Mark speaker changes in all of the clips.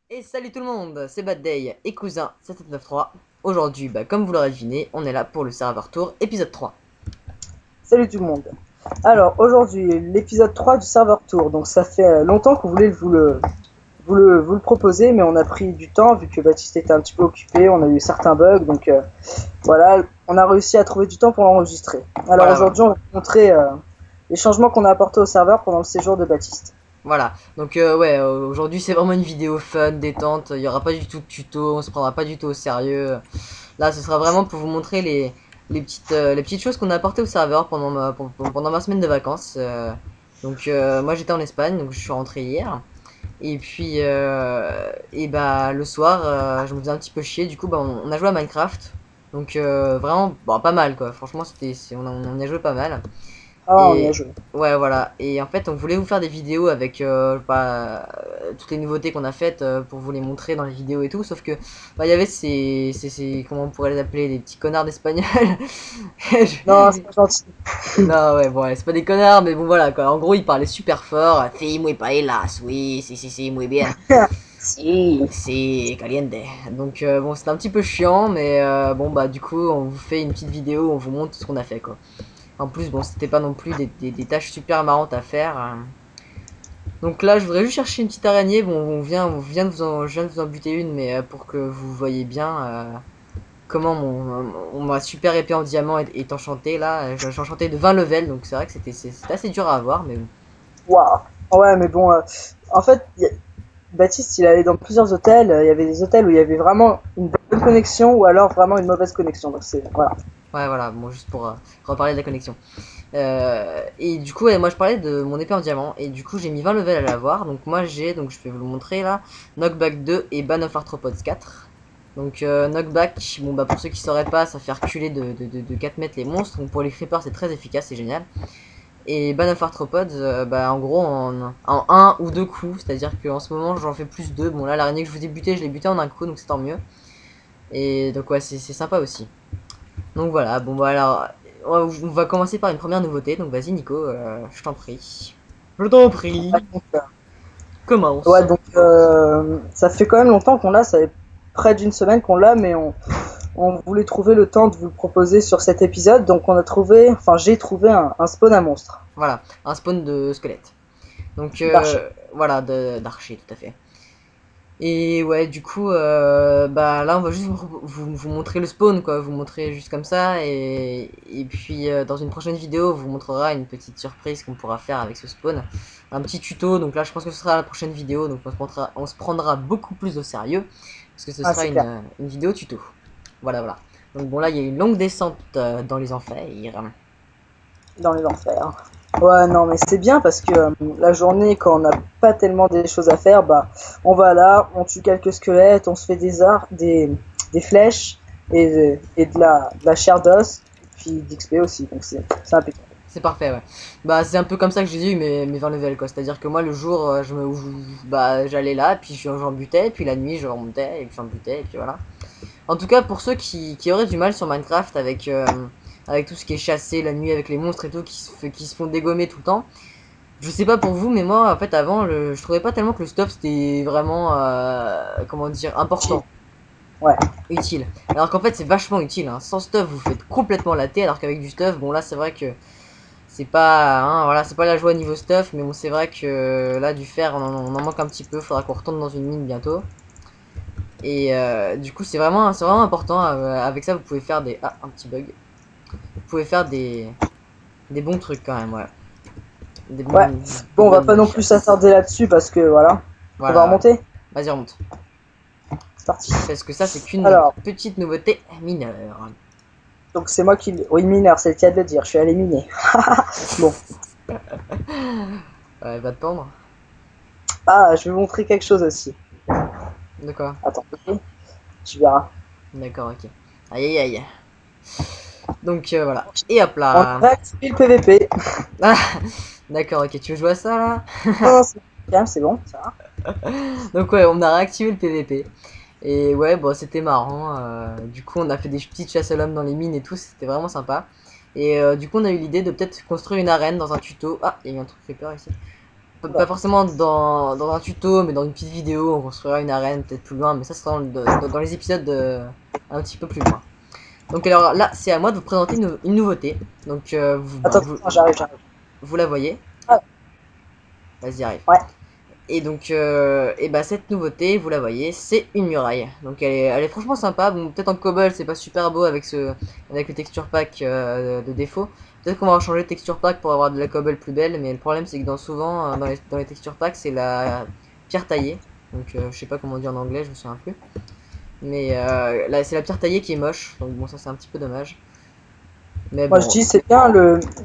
Speaker 1: Et salut tout le monde, c'est Bad Day et Cousin 7793. Aujourd'hui, comme vous l'aurez deviné, on est là pour le serveur tour épisode 3.
Speaker 2: Salut tout le monde. Alors aujourd'hui, l'épisode 3 du serveur tour. Donc ça fait longtemps qu'on voulait vous le proposer, mais on a pris du temps vu que Baptiste était un petit peu occupé, on a eu certains bugs, donc voilà, on a réussi à trouver du temps pour l'enregistrer. Alors
Speaker 1: Voilà,
Speaker 2: aujourd'hui, on va vous montrer les changements qu'on a apportés au serveur pendant le séjour de Baptiste.
Speaker 1: Voilà, donc aujourd'hui c'est vraiment une vidéo fun, détente, il n'y aura pas du tout de tuto, on se prendra pas du tout au sérieux. Là ce sera vraiment pour vous montrer les petites choses qu'on a apportées au serveur pendant ma semaine de vacances. Moi j'étais en Espagne, donc je suis rentré hier. Et puis le soir je me faisais un petit peu chier, du coup on a joué à Minecraft. Donc vraiment pas mal quoi, franchement on y a joué pas mal.
Speaker 2: Ah, on y a
Speaker 1: Et
Speaker 2: joué.
Speaker 1: ouais, voilà. Et en fait, on voulait vous faire des vidéos avec toutes les nouveautés qu'on a faites pour vous les montrer dans les vidéos et tout. Sauf que il y avait comment on pourrait les appeler, des petits connards d'Espagnols.
Speaker 2: Non, c'est pas gentil.
Speaker 1: Non, ouais, bon, ouais, c'est pas des connards, mais bon, voilà quoi. En gros, ils parlaient super fort. Si, muy paellas, oui, si, muy bien.
Speaker 2: Si.
Speaker 1: C'est caliente. Donc, bon, c'était un petit peu chiant, mais du coup, on vous fait une petite vidéo où on vous montre ce qu'on a fait quoi. En plus, bon, c'était pas non plus des tâches super marrantes à faire. Donc là, je voudrais juste chercher une petite araignée. Bon, je viens de vous en buter une, mais pour que vous voyez bien comment ma super épée en diamant est enchantée. Là, j'ai enchanté de 20 levels, donc c'est vrai que c'était assez dur à avoir, mais bon.
Speaker 2: Waouh. Ouais, mais bon, en fait, Baptiste, il allait dans plusieurs hôtels. Il y avait des hôtels où il y avait vraiment une bonne connexion ou alors vraiment une mauvaise connexion. Donc c'est voilà.
Speaker 1: Ouais, voilà, bon, juste pour reparler de la connexion. Et du coup, ouais, moi je parlais de mon épée en diamant, et du coup j'ai mis 20 levels à l'avoir. Donc moi donc je vais vous le montrer là, Knockback 2 et Ban of Arthropods 4. Donc Knockback, bon pour ceux qui sauraient pas, ça fait reculer de 4 mètres les monstres. Donc pour les creepers c'est très efficace, c'est génial. Et Ban of Arthropods, en gros en un ou deux coups, c'est-à-dire qu'en ce moment j'en fais plus deux. Bon là l'araignée que je vous ai buté, je l'ai buté en un coup, donc c'est tant mieux. Et donc ouais, c'est sympa aussi. Donc voilà, alors, on va commencer par une première nouveauté, donc vas-y Nico, je t'en prie. Je t'en prie,
Speaker 2: Ouais, donc,
Speaker 1: commence.
Speaker 2: ouais, donc, ça fait quand même longtemps qu'on l'a. Ça fait près d'une semaine qu'on l'a, mais on voulait trouver le temps de vous le proposer sur cet épisode. Donc j'ai trouvé un spawn à monstre
Speaker 1: Voilà, un spawn de squelette. Donc
Speaker 2: d'archer.
Speaker 1: voilà, d'archer, tout à fait. Et ouais, du coup, là on va juste vous montrer le spawn, quoi, vous montrer juste comme ça, et puis dans une prochaine vidéo, on vous montrera une petite surprise qu'on pourra faire avec ce spawn. Un petit tuto, donc là je pense que ce sera la prochaine vidéo, donc on se prendra beaucoup plus au sérieux, parce que ce
Speaker 2: Ah,
Speaker 1: sera
Speaker 2: c'est clair.
Speaker 1: une vidéo tuto. Voilà, voilà. Donc bon là il y a une longue descente dans les enfers.
Speaker 2: Dans les enfers. Ouais, non, mais c'est bien parce que la journée, quand on n'a pas tellement des choses à faire, on va là, on tue quelques squelettes, on se fait des flèches et de la chair d'os, et puis d'XP aussi, donc c'est impeccable.
Speaker 1: C'est parfait, ouais. C'est un peu comme ça que j'ai eu mes 20 levels, quoi. C'est-à-dire que moi, le jour, j'allais là, puis j'en butais, puis la nuit, je remontais, et puis j'en butais, et puis voilà. En tout cas, pour ceux qui auraient du mal sur Minecraft avec tout ce qui est chassé la nuit, avec les monstres et tout, qui se font dégommer tout le temps, je sais pas pour vous, mais moi, en fait, avant, je trouvais pas tellement que le stuff, c'était vraiment, comment dire,
Speaker 2: Chill.
Speaker 1: important,
Speaker 2: Ouais,
Speaker 1: utile. Alors qu'en fait, c'est vachement utile, hein. Sans stuff, vous faites complètement la alors qu'avec du stuff, bon là, c'est vrai que c'est pas, hein, voilà, c'est pas la joie niveau stuff, mais bon, c'est vrai que là, du fer, on en manque un petit peu. Faudra qu'on retourne dans une mine bientôt. Et du coup, c'est vraiment important. Avec ça, vous pouvez faire des, un petit bug. Vous pouvez faire des bons trucs quand même, ouais.
Speaker 2: ouais.
Speaker 1: Des
Speaker 2: Bon, on va pas
Speaker 1: bonnes
Speaker 2: non plus
Speaker 1: chasses.
Speaker 2: s'attarder là-dessus parce que voilà, on va
Speaker 1: Voilà, ouais.
Speaker 2: remonter.
Speaker 1: Vas-y, remonte.
Speaker 2: C'est parti.
Speaker 1: Parce que ça, c'est qu'une
Speaker 2: Alors,
Speaker 1: petite nouveauté mineure.
Speaker 2: donc c'est moi qui... Oui, mineur, c'est le cas de le dire, je suis allé miner. Bon,
Speaker 1: Ouais, va te pendre.
Speaker 2: je vais montrer quelque chose aussi.
Speaker 1: De quoi?
Speaker 2: Attends, ok, tu verras.
Speaker 1: D'accord, ok. Aïe, aïe, aïe. Donc voilà. Et hop
Speaker 2: On a
Speaker 1: là.
Speaker 2: réactivé le PVP.
Speaker 1: Ah, d'accord, ok. Tu veux jouer à ça là?
Speaker 2: Non, c'est calme, c'est bon, ça va.
Speaker 1: Donc ouais, on a réactivé le PVP. Et ouais, bon, c'était marrant. Du coup, on a fait des petites chasses à l'homme dans les mines et tout, c'était vraiment sympa. Et du coup, on a eu l'idée de peut-être construire une arène dans un tuto. Ah, il y a eu un truc creeper ici. pas forcément dans un tuto, mais dans une petite vidéo, on construira une arène peut-être plus loin, mais ça sera dans les épisodes un petit peu plus loin. Donc alors là, c'est à moi de vous présenter une nouveauté. Donc
Speaker 2: Attends, j'arrive.
Speaker 1: vous la voyez.
Speaker 2: Ah,
Speaker 1: Vas-y, arrive.
Speaker 2: ouais.
Speaker 1: Et donc, et bah cette nouveauté, vous la voyez, c'est une muraille. Donc elle est franchement sympa. Bon, peut-être en cobble, c'est pas super beau avec le texture pack de défaut. Peut-être qu'on va changer de texture pack pour avoir de la cobble plus belle, mais le problème c'est que souvent dans les texture packs, c'est la pierre taillée. Donc je sais pas comment dire en anglais, je me souviens plus. Mais là, c'est la pierre taillée qui est moche. Donc bon, ça c'est un petit peu dommage. Mais
Speaker 2: Moi
Speaker 1: bon,
Speaker 2: je dis c'est bien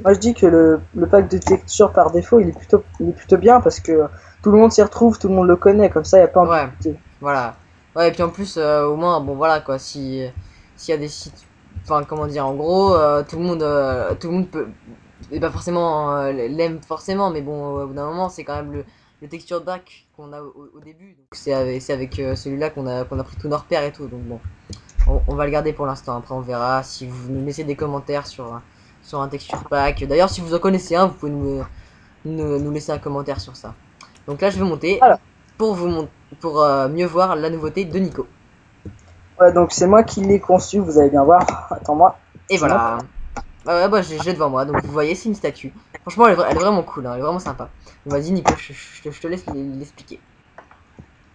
Speaker 2: moi je dis que le pack de texture par défaut il est plutôt bien parce que tout le monde s'y retrouve, tout le monde le connaît, comme ça il y a pas
Speaker 1: ouais,
Speaker 2: ambiguïté.
Speaker 1: voilà. Ouais, et puis en plus, au moins, bon voilà quoi, s'il y a des sites, enfin comment dire, en gros, tout le monde peut, et pas forcément l'aime forcément, mais bon, au bout d'un moment, c'est quand même le texture pack qu'on a au début. Donc c'est avec celui-là qu'on a pris tous nos repères et tout. Donc bon, on va le garder pour l'instant. Après, on verra si vous nous laissez des commentaires sur un texture pack. D'ailleurs, si vous en connaissez un, vous pouvez nous laisser un commentaire sur ça. Donc là, je vais monter
Speaker 2: Alors,
Speaker 1: pour mieux voir la nouveauté de Nico.
Speaker 2: ouais, donc c'est moi qui l'ai conçu, vous allez bien voir. Attends-moi.
Speaker 1: Et
Speaker 2: Je monte.
Speaker 1: voilà. Ouais, bah, j'ai devant moi. Donc vous voyez, c'est une statue. Franchement, elle est vraiment cool. Hein, elle est vraiment sympa. Donc vas-y, Nico, je te laisse l'expliquer.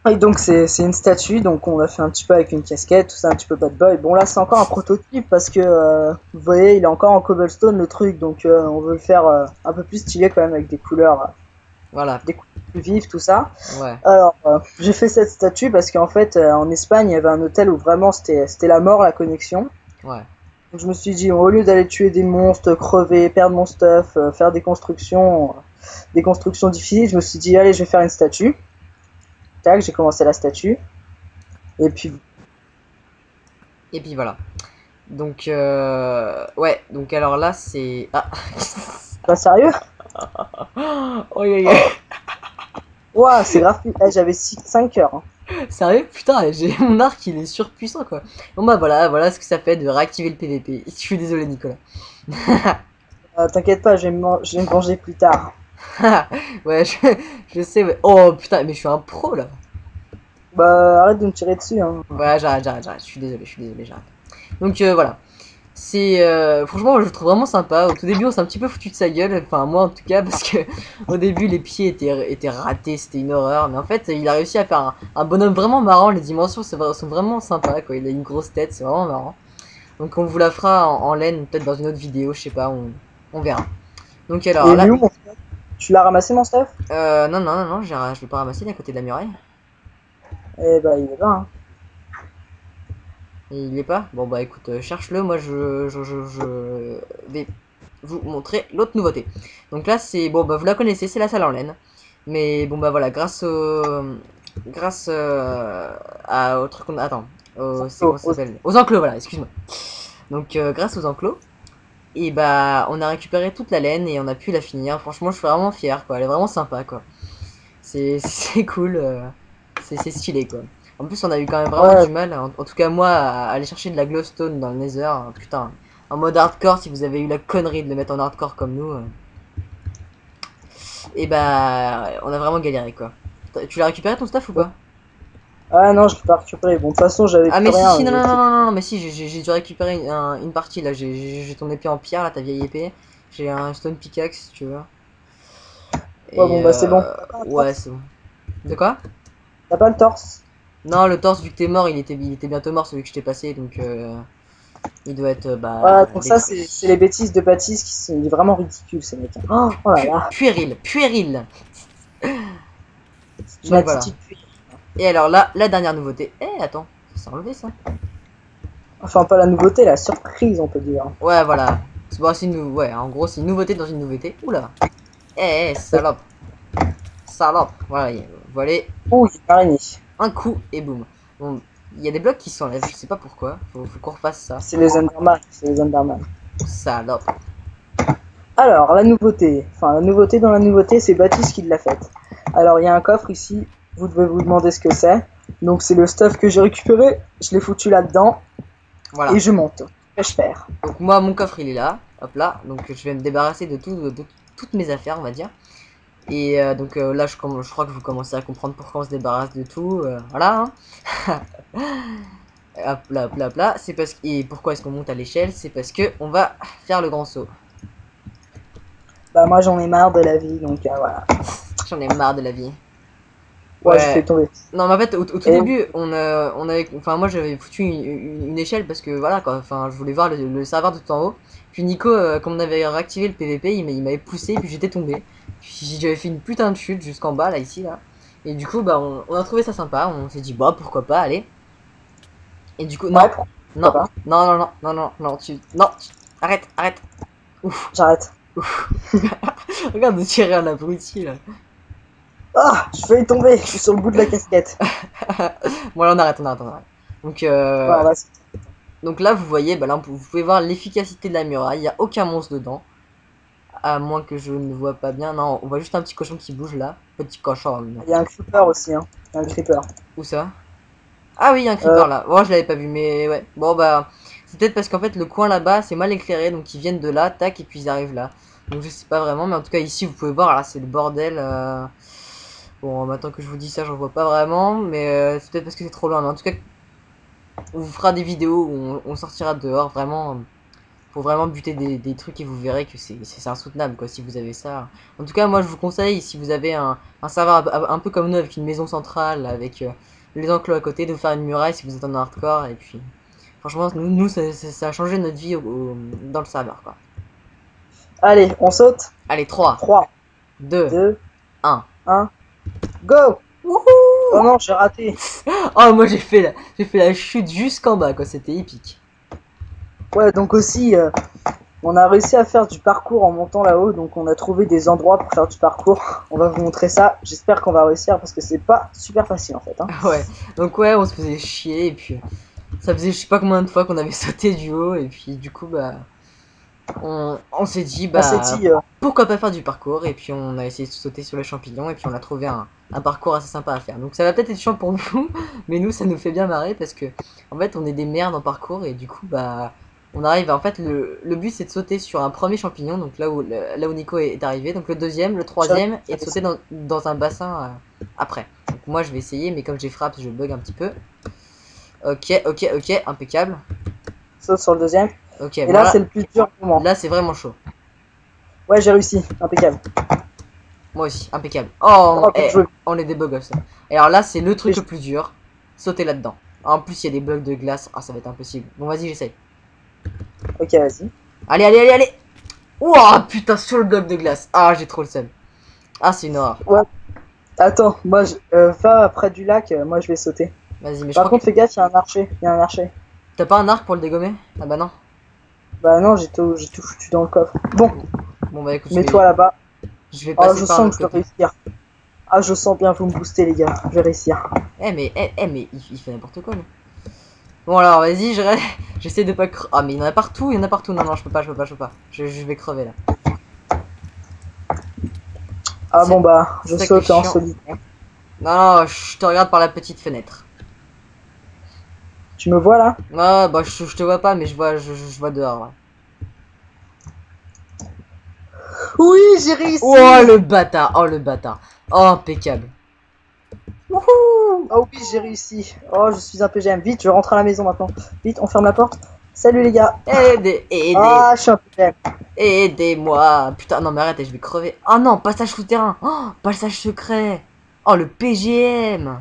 Speaker 2: Et donc c'est une statue, donc on l'a fait un petit peu avec une casquette, tout ça un petit peu bad boy. Bon là c'est encore un prototype parce que vous voyez il est encore en cobblestone le truc, donc on veut le faire un peu plus stylé quand même avec
Speaker 1: Voilà.
Speaker 2: des couleurs plus vives, tout ça.
Speaker 1: Ouais.
Speaker 2: Alors j'ai fait cette statue parce qu'en fait en Espagne il y avait un hôtel où vraiment c'était la mort la connexion.
Speaker 1: Ouais.
Speaker 2: Donc je me suis dit au lieu d'aller tuer des monstres, crever, perdre mon stuff, faire des constructions difficiles, je me suis dit allez je vais faire une statue. Tac, j'ai commencé la statue. Et puis
Speaker 1: Et puis voilà. Donc, ouais. Donc alors là, c'est... Ah.
Speaker 2: pas sérieux?
Speaker 1: Oh, yeah.
Speaker 2: Ouah, c'est grave. J'avais 5 heures. Hein.
Speaker 1: Sérieux? Putain, j'ai mon arc, il est surpuissant, quoi. Bon bah voilà ce que ça fait de réactiver le PVP. Je suis désolé, Nicolas.
Speaker 2: T'inquiète pas, je vais me venger plus tard.
Speaker 1: Ouais, je sais, ouais. Oh putain, mais je suis un pro, là.
Speaker 2: Bah, arrête de me tirer dessus. Hein.
Speaker 1: Ouais, j'arrête. Je suis désolé, j'arrête. Donc voilà. C'est franchement, je le trouve vraiment sympa. Au tout début, on s'est un petit peu foutu de sa gueule, enfin moi en tout cas, parce que au début les pieds étaient ratés, c'était une horreur. Mais en fait, il a réussi à faire un bonhomme vraiment marrant. Les dimensions sont vraiment sympas, quoi. Il a une grosse tête, c'est vraiment marrant. Donc on vous la fera en laine, peut-être dans une autre vidéo, je sais pas, on verra. Donc
Speaker 2: Et
Speaker 1: alors
Speaker 2: il est
Speaker 1: là,
Speaker 2: où mon stuff? Tu l'as ramassé mon stuff?
Speaker 1: non, je vais pas ramasser, il est à côté de la muraille.
Speaker 2: Eh bah, il est là. Hein.
Speaker 1: Et il est pas? Bon bah écoute, cherche-le, moi je vais vous montrer l'autre nouveauté. Donc là c'est, bon bah vous la connaissez, c'est la salle en laine. Mais bon bah voilà, grâce au truc qu'on... Attends, c'est comment ça s'appelle? Aux enclos, voilà, excuse-moi. Donc grâce aux enclos, et bah on a récupéré toute la laine et on a pu la finir. Franchement je suis vraiment fier quoi, elle est vraiment sympa quoi. C'est cool, c'est stylé quoi. En plus, on a eu quand même vraiment
Speaker 2: Ouais,
Speaker 1: du mal, en tout cas moi, à aller chercher de la glowstone dans le Nether. Putain, en mode hardcore, si vous avez eu la connerie de le mettre en hardcore comme nous, et bah, on a vraiment galéré quoi. Tu l'as récupéré ton stuff ou pas?
Speaker 2: ah non, je l'ai pas récupéré. Bon, de toute façon, j'avais
Speaker 1: Ah,
Speaker 2: plus
Speaker 1: mais si,
Speaker 2: rien.
Speaker 1: si, non, mais si, j'ai dû récupérer une partie là. J'ai ton épée en pierre là, ta vieille épée. J'ai un stone pickaxe si tu veux.
Speaker 2: Ouais,
Speaker 1: Et
Speaker 2: bon, bah, c'est bon.
Speaker 1: ouais, c'est bon. De quoi?
Speaker 2: T'as pas le torse?
Speaker 1: Non, le torse, vu que t'es mort, il était bientôt mort celui que je t'ai passé, donc il doit être
Speaker 2: Ouais,
Speaker 1: bah
Speaker 2: donc ça,
Speaker 1: détruit.
Speaker 2: c'est les bêtises de Baptiste qui sont il est vraiment ridicule, ce mec. Hein. Oh là là,
Speaker 1: Puéril.
Speaker 2: c'est une
Speaker 1: Donc voilà.
Speaker 2: attitude puérile.
Speaker 1: Et alors là, la dernière nouveauté. Eh, attends, ça s'est enlevé ça.
Speaker 2: Enfin, pas la nouveauté, la surprise, on peut dire.
Speaker 1: Ouais, voilà. Bon, ouais, en gros, c'est une nouveauté dans une nouveauté. Oula. Salope. Salope. Voilà, voilà.
Speaker 2: Oh, il est araignée.
Speaker 1: Un coup et boum. Bon, il y a des blocs qui s'enlèvent, je sais pas pourquoi. Faut qu'on refasse ça.
Speaker 2: C'est les Enderman, c'est les Enderman.
Speaker 1: Salope.
Speaker 2: Alors, la nouveauté. Enfin, la nouveauté dans la nouveauté, c'est Baptiste qui l'a faite. Alors, il y a un coffre ici. Vous devez vous demander ce que c'est. Donc, c'est le stuff que j'ai récupéré. Je l'ai foutu là-dedans.
Speaker 1: Voilà.
Speaker 2: Et je monte. Que je perds.
Speaker 1: Donc moi, mon coffre, il est là. Hop là. Donc je vais me débarrasser de toutes mes affaires, on va dire. Et donc là, je crois que vous commencez à comprendre pourquoi on se débarrasse de tout. Voilà. Hein. Hop là, hop là, hop là. C'est parce que... Et pourquoi est-ce qu'on monte à l'échelle? C'est parce que on va faire le grand saut.
Speaker 2: Bah moi j'en ai marre de la vie, donc voilà.
Speaker 1: J'en ai marre de la vie.
Speaker 2: Ouais, je fais
Speaker 1: Ouais.
Speaker 2: tomber.
Speaker 1: Non, mais en fait, au tout
Speaker 2: Et
Speaker 1: début, on avait, enfin, moi j'avais foutu une échelle parce que voilà quoi, enfin, je voulais voir le serveur de tout en haut. Puis Nico, comme on avait réactivé le PVP, il m'avait poussé, puis j'étais tombé. Puis j'avais fait une putain de chute jusqu'en bas, là, ici, là. Et du coup, bah, on a trouvé ça sympa, on s'est dit, bah, pourquoi pas, allez. Et du coup,
Speaker 2: ouais,
Speaker 1: non,
Speaker 2: pourquoi
Speaker 1: non,
Speaker 2: pas.
Speaker 1: non, non, non, non, non, non, non, arrête, arrête. Ouf,
Speaker 2: J'arrête.
Speaker 1: ouf. Regarde de tirer un abruti, là.
Speaker 2: Ah, je vais tomber, je suis sur le bout de la casquette.
Speaker 1: Bon, là, on arrête, on arrête, on arrête. Donc,
Speaker 2: Voilà, vas-y.
Speaker 1: donc là, vous voyez, bah là, vous pouvez voir l'efficacité de la muraille. Il n'y a aucun monstre dedans. À moins que je ne vois pas bien. Non, on voit juste un petit cochon qui bouge là. Petit cochon.
Speaker 2: Il y a un creeper aussi, hein. Il y a un creeper.
Speaker 1: Où ça? Ah oui, il y a un
Speaker 2: Euh,
Speaker 1: creeper là. Bon, je l'avais pas vu, mais ouais. Bon, bah, c'est peut-être parce qu'en fait, le coin là-bas, c'est mal éclairé. Donc, ils viennent de là, tac, et puis ils arrivent là. Donc, je sais pas vraiment. Mais en tout cas, ici, vous pouvez voir, là, c'est le bordel. Bon, maintenant que je vous dis ça, j'en vois pas vraiment. Mais c'est peut-être parce que c'est trop loin. Mais en tout cas, on vous fera des vidéos où on sortira dehors. Vraiment. Faut vraiment buter des trucs et vous verrez que c'est insoutenable quoi si vous avez ça. En tout cas moi je vous conseille si vous avez un serveur un peu comme nous avec une maison centrale avec les enclos à côté de vous faire une muraille si vous êtes en hardcore et puis franchement nous ça a changé notre vie dans le serveur quoi.
Speaker 2: allez, on saute.
Speaker 1: Allez 3,
Speaker 2: 3,
Speaker 1: 2,
Speaker 2: 2,
Speaker 1: 1.
Speaker 2: 1, go!
Speaker 1: Wouhou!
Speaker 2: Oh non, j'ai raté.
Speaker 1: Oh moi j'ai fait la chute jusqu'en bas quoi, c'était épique.
Speaker 2: Ouais, donc aussi, on a réussi à faire du parcours en montant là-haut, donc on a trouvé des endroits pour faire du parcours. On va vous montrer ça. J'espère qu'on va réussir parce que c'est pas super facile en fait. Hein.
Speaker 1: Ouais, donc ouais on se faisait chier et puis ça faisait je sais pas combien de fois qu'on avait sauté du haut et puis du coup bah on s'est dit
Speaker 2: On s'est
Speaker 1: bah
Speaker 2: dit,
Speaker 1: pourquoi pas faire du parcours et puis on a essayé de sauter sur les champignons et puis on a trouvé un parcours assez sympa à faire. Donc ça va peut-être être chiant pour vous, mais nous ça nous fait bien marrer parce que en fait on est des merdes en parcours et du coup bah on arrive en fait le but c'est de sauter sur un premier champignon donc là où Nico est arrivé, donc le deuxième, le troisième et de sauter dans un bassin après. Donc moi je vais essayer mais comme j'ai frappe je bug un petit peu. Ok ok ok impeccable.
Speaker 2: saute sur le deuxième.
Speaker 1: Ok
Speaker 2: Et
Speaker 1: bon
Speaker 2: là, c'est le plus dur moment.
Speaker 1: là c'est vraiment chaud.
Speaker 2: Ouais, j'ai réussi. Impeccable.
Speaker 1: Moi aussi, impeccable. Oh,
Speaker 2: Oh, bien joué.
Speaker 1: on est des beaux gosses. Et alors là, c'est le truc
Speaker 2: Et
Speaker 1: le plus dur. Sauter là-dedans. En plus, il y a des blocs de glace. Ah, ça va être impossible. Bon, vas-y, j'essaye.
Speaker 2: Ok, vas-y.
Speaker 1: Allez, allez, allez, allez. Ouah, putain, sur le bloc de glace. Ah, j'ai trop le seum. Ah, c'est une horreur.
Speaker 2: Ouais. Attends, moi, va près du lac, moi je vais sauter.
Speaker 1: Vas-y, mais je
Speaker 2: Par
Speaker 1: crois que...
Speaker 2: contre, fais gaffe, il y a un archer. Il y a un archer.
Speaker 1: T'as pas un arc pour le dégommer? Ah bah non.
Speaker 2: Bah non, j'ai tout foutu dans le coffre. Bon,
Speaker 1: Bon, bah écoute,
Speaker 2: mets-toi là-bas.
Speaker 1: je vais
Speaker 2: Oh,
Speaker 1: passer
Speaker 2: je
Speaker 1: par
Speaker 2: sens
Speaker 1: l'autre
Speaker 2: que je vais
Speaker 1: côté.
Speaker 2: réussir. Ah, je sens bien, vous me boostez, les gars. Je vais réussir.
Speaker 1: Mais il fait n'importe quoi, lui. Bon, alors, vas-y, j'essaie de pas crever. Ah, mais il y en a partout, il y en a partout. Non, non, je peux pas, je peux pas, je peux pas. Je vais crever, là.
Speaker 2: Ah
Speaker 1: C'est
Speaker 2: bon, bah, je
Speaker 1: ça qui est
Speaker 2: saute en
Speaker 1: chiant.
Speaker 2: solitaire.
Speaker 1: Non, non, je te regarde par la petite fenêtre.
Speaker 2: Tu me vois là?
Speaker 1: Ah, bah, je te vois pas, mais je vois dehors, ouais.
Speaker 2: Oui, j'ai réussi!
Speaker 1: Oh, le bâtard! Oh, le bâtard! Oh, impeccable! Wouhou!
Speaker 2: Oh oui, j'ai réussi. Oh, je suis un PGM. Vite, je rentre à la maison maintenant. Vite, on ferme la porte. Salut les gars. Ah, je suis un PGM.
Speaker 1: Aidez-moi! Putain, non, mais arrête, je vais crever. Oh non, passage souterrain! Oh, passage secret! Oh, le PGM!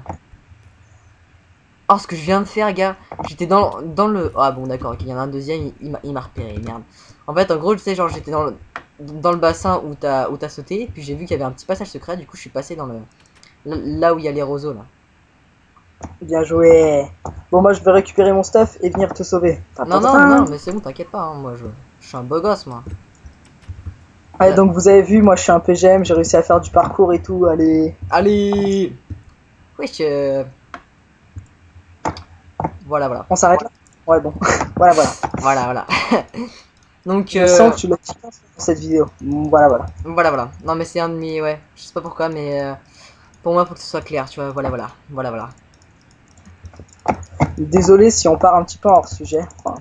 Speaker 1: Oh, ce que je viens de faire, gars, j'étais dans le... Ah bon, d'accord, ok, il y en a un deuxième, il m'a repéré, merde. En fait, en gros, tu sais, genre, j'étais dans le bassin où t'as sauté, puis j'ai vu qu'il y avait un petit passage secret, du coup, je suis passé dans le... Là où il y a les roseaux, là.
Speaker 2: Bien joué. Bon, moi, je vais récupérer mon stuff et venir te sauver.
Speaker 1: Non, non, non, mais c'est bon, t'inquiète pas, hein, moi, je suis un beau gosse, moi.
Speaker 2: Ouais, donc vous avez vu, moi, je suis un PGM. J'ai réussi à faire du parcours et tout. Allez.
Speaker 1: Allez! Wesh, voilà, voilà.
Speaker 2: On s'arrête là? Ouais, bon. Voilà, voilà.
Speaker 1: Voilà, voilà. Donc,
Speaker 2: Je sens que tu l'as dit dans cette vidéo. Voilà, voilà.
Speaker 1: voilà, voilà. Non, mais c'est un de mes... Ouais, je sais pas pourquoi, mais... pour moi, faut que ce soit clair, tu vois. Voilà, voilà. Voilà, voilà.
Speaker 2: Désolé si on part un petit peu hors sujet. Enfin,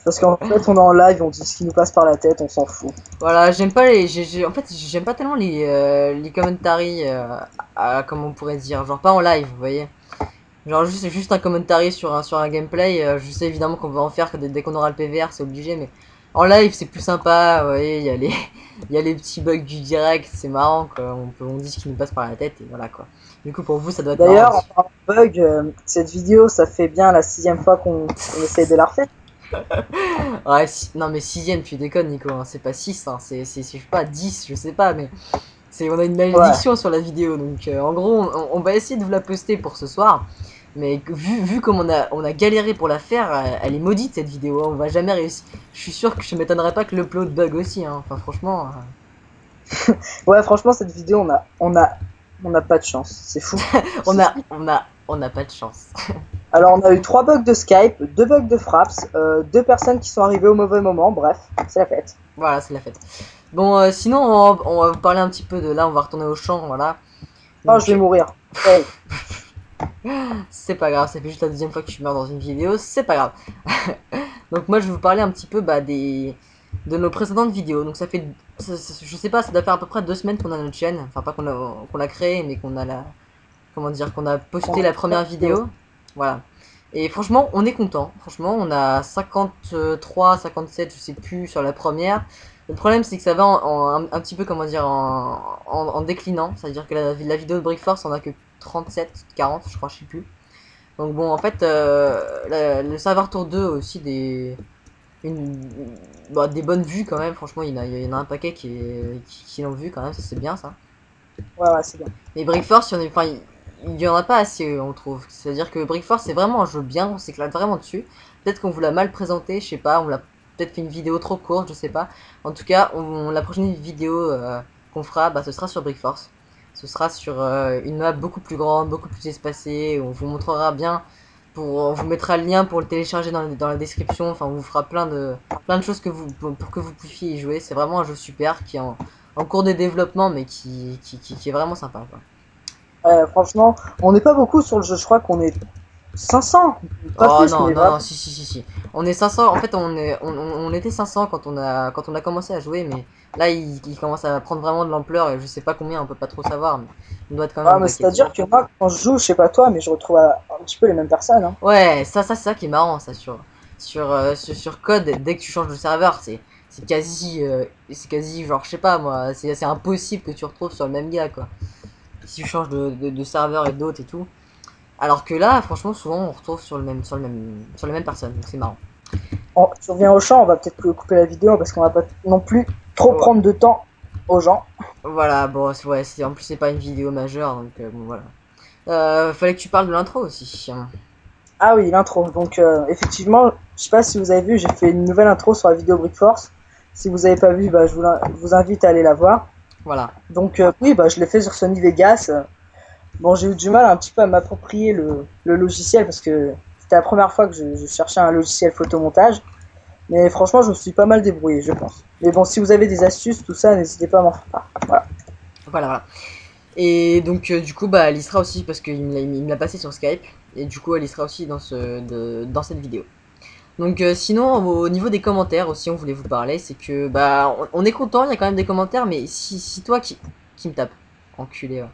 Speaker 2: Parce qu'en fait, on est en live, on dit ce qui nous passe par la tête, on s'en fout.
Speaker 1: Voilà, j'aime pas les. En fait, j'aime pas tellement les commentaries, comment on pourrait dire, genre pas en live, vous voyez. Genre juste un commentary sur un gameplay, je sais évidemment qu'on va en faire que dès qu'on aura le PVR, c'est obligé, mais en live c'est plus sympa, vous voyez, il y a les petits bugs du direct, c'est marrant quoi, on dit ce qui nous passe par la tête et voilà quoi. Du coup pour vous ça doit être marrant
Speaker 2: D'ailleurs, en
Speaker 1: aussi.
Speaker 2: parlant de bug, cette vidéo, ça fait bien la 6e fois qu'on essaye de la refaire.
Speaker 1: Ouais, non mais sixième, tu déconnes Nico, hein, c'est pas 6, hein, je sais pas, 10, je sais pas, mais on a une
Speaker 2: Ouais.
Speaker 1: malédiction sur la vidéo, donc en gros on va essayer de vous la poster pour ce soir. Mais vu comme on a galéré pour la faire, elle est maudite cette vidéo, hein, on va jamais réussir. Je suis sûr que je m'étonnerais pas que l'upload bug aussi, hein. Enfin franchement,
Speaker 2: Ouais, franchement, cette vidéo, on a pas de chance. C'est fou.
Speaker 1: on a pas de chance.
Speaker 2: Alors, on a eu 3 bugs de Skype, 2 bugs de Fraps, 2 personnes qui sont arrivées au mauvais moment. Bref, c'est la fête.
Speaker 1: Voilà, c'est la fête. Bon, sinon on va vous parler un petit peu de là, on va retourner au champ, voilà.
Speaker 2: Oh,
Speaker 1: Donc,
Speaker 2: je vais mourir. Hey.
Speaker 1: c'est pas grave, ça fait juste la deuxième fois que je meurs dans une vidéo, c'est pas grave. Donc moi je vais vous parler un petit peu de nos précédentes vidéos. Donc je sais pas, ça doit faire à peu près 2 semaines qu'on a notre chaîne. Enfin pas qu'on l'a créé, mais qu'on a comment dire, qu'on a posté la première vidéo. Voilà. Et franchement, on est content. Franchement, on a 53, 57, je sais plus, sur la première. Le problème, c'est que ça va un petit peu, comment dire, en déclinant. C'est-à-dire que la vidéo de Brickforce, on a que 37, 40, je crois, je sais plus. Donc bon, en fait, le serveur Tour 2 a aussi une, des bonnes vues quand même. Franchement, il y en a un paquet qui l'ont vu quand même, ça c'est bien ça.
Speaker 2: Ouais, ouais, c'est bien.
Speaker 1: Mais Brickforce, il y en a pas assez, on trouve. C'est-à-dire que Brickforce, c'est vraiment un jeu bien, on s'éclate vraiment dessus. Peut-être qu'on vous l'a mal présenté, je sais pas, on l'a peut-être fait une vidéo trop courte, je sais pas. En tout cas, la prochaine vidéo qu'on fera, ce sera sur Brickforce. Ce sera sur une map beaucoup plus grande, beaucoup plus espacée. On vous montrera bien, on vous mettra le lien pour le télécharger dans la description. Enfin, on vous fera plein de choses pour que vous puissiez y jouer. C'est vraiment un jeu super qui est en cours de développement, mais qui est vraiment sympa, quoi.
Speaker 2: Franchement, on n'est pas beaucoup sur le jeu. Je crois qu'on est 500. Pas
Speaker 1: Oh
Speaker 2: plus,
Speaker 1: non,
Speaker 2: mais
Speaker 1: non, non,
Speaker 2: vraiment.
Speaker 1: si. On est 500, en fait on était 500 quand on a commencé à jouer, mais là il commence à prendre vraiment de l'ampleur et je sais pas combien, on peut pas trop savoir, mais on doit être quand même
Speaker 2: Ah,
Speaker 1: un
Speaker 2: mais
Speaker 1: paquet dessus.
Speaker 2: c'est-à-dire que moi, quand je joue, je sais pas toi, mais je retrouve un petit peu les mêmes personnes. Hein.
Speaker 1: Ouais, c'est ça qui est marrant, ça, sur Code, dès que tu changes de serveur, c'est quasi, genre, je sais pas moi, c'est impossible que tu retrouves sur le même gars, quoi. Si tu changes de serveur et d'autres et tout. Alors que là, franchement, souvent on retrouve sur les mêmes personnes, donc c'est marrant.
Speaker 2: Tu reviens au champ, on va peut-être couper la vidéo parce qu'on va pas non plus trop
Speaker 1: Ouais.
Speaker 2: prendre de temps aux gens.
Speaker 1: Voilà, bon, ouais, en plus c'est pas une vidéo majeure, donc bon voilà. Fallait que tu parles de l'intro aussi.
Speaker 2: Ah oui, l'intro. Donc, effectivement, je sais pas si vous avez vu, j'ai fait une nouvelle intro sur la vidéo Brickforce. Si vous avez pas vu, je vous invite à aller la voir.
Speaker 1: Voilà.
Speaker 2: Donc, oui, je l'ai fait sur Sony Vegas. Bon, j'ai eu du mal un petit peu à m'approprier le logiciel parce que c'était la première fois que je cherchais un logiciel photomontage. Mais franchement, je me suis pas mal débrouillé, je pense. Mais bon, si vous avez des astuces, tout ça, n'hésitez pas à m'en faire part. Voilà.
Speaker 1: Voilà. Et donc du coup, elle y sera aussi parce qu'il me l'a passé sur Skype. Et du coup, elle y sera aussi dans cette vidéo. Donc sinon, au niveau des commentaires aussi, on voulait vous parler, c'est que on est content, il y a quand même des commentaires, mais si toi qui me tape, enculé, ouais.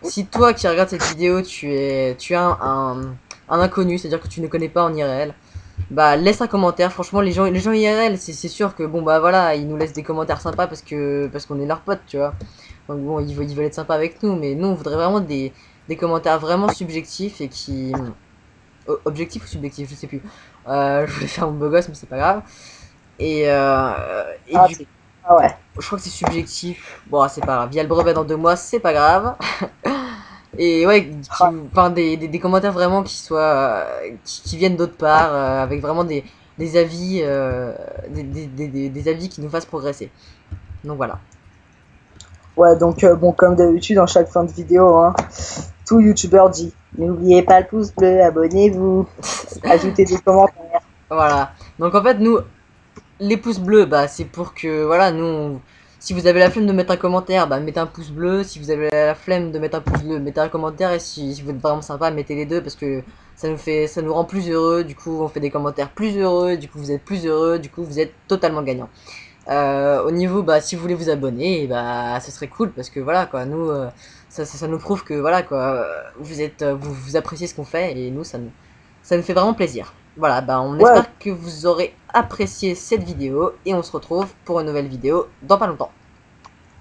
Speaker 1: Si toi qui regardes cette vidéo, tu es un inconnu, c'est-à-dire que tu ne connais pas en IRL, laisse un commentaire. Franchement, les gens IRL, c'est sûr que bon voilà, ils nous laissent des commentaires sympas parce qu'on est leurs potes, tu vois. Donc bon, ils veulent être sympas avec nous, mais nous on voudrait vraiment des commentaires vraiment subjectifs et qui objectif ou subjectif, je sais plus. Je voulais faire mon beau gosse, mais c'est pas grave. Et
Speaker 2: Ah,
Speaker 1: du
Speaker 2: ah ouais.
Speaker 1: je crois que c'est subjectif. Bon, c'est pas grave. Il y a le brevet dans 2 mois, c'est pas grave. Et ouais,
Speaker 2: Ah,
Speaker 1: enfin des commentaires vraiment qui viennent d'autre part, avec vraiment des avis, des avis qui nous fassent progresser. Donc voilà.
Speaker 2: ouais, donc bon, comme d'habitude, en chaque fin de vidéo, hein, tout youtubeur dit n'oubliez pas le pouce bleu, abonnez-vous, ajoutez des commentaires.
Speaker 1: Voilà. Donc en fait, nous, les pouces bleus, c'est pour que, voilà, nous, Si vous avez la flemme de mettre un commentaire, bah mettez un pouce bleu. Si vous avez la flemme de mettre un pouce bleu, mettez un commentaire. Et si vous êtes vraiment sympa, mettez les deux parce que ça nous rend plus heureux. Du coup, on fait des commentaires plus heureux. Du coup, vous êtes plus heureux. Du coup, vous êtes totalement gagnant. Au niveau, bah, si vous voulez vous abonner, bah, ce serait cool parce que voilà quoi, nous, ça nous prouve que voilà quoi, vous appréciez ce qu'on fait et nous, ça nous fait vraiment plaisir. Voilà, bah, on
Speaker 2: Ouais,
Speaker 1: espère que vous aurez apprécié cette vidéo et on se retrouve pour une nouvelle vidéo dans pas longtemps.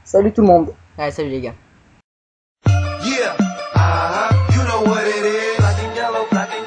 Speaker 2: salut tout le monde.
Speaker 1: Allez, salut les gars.
Speaker 3: Yeah, you know what it is. Black and yellow, black and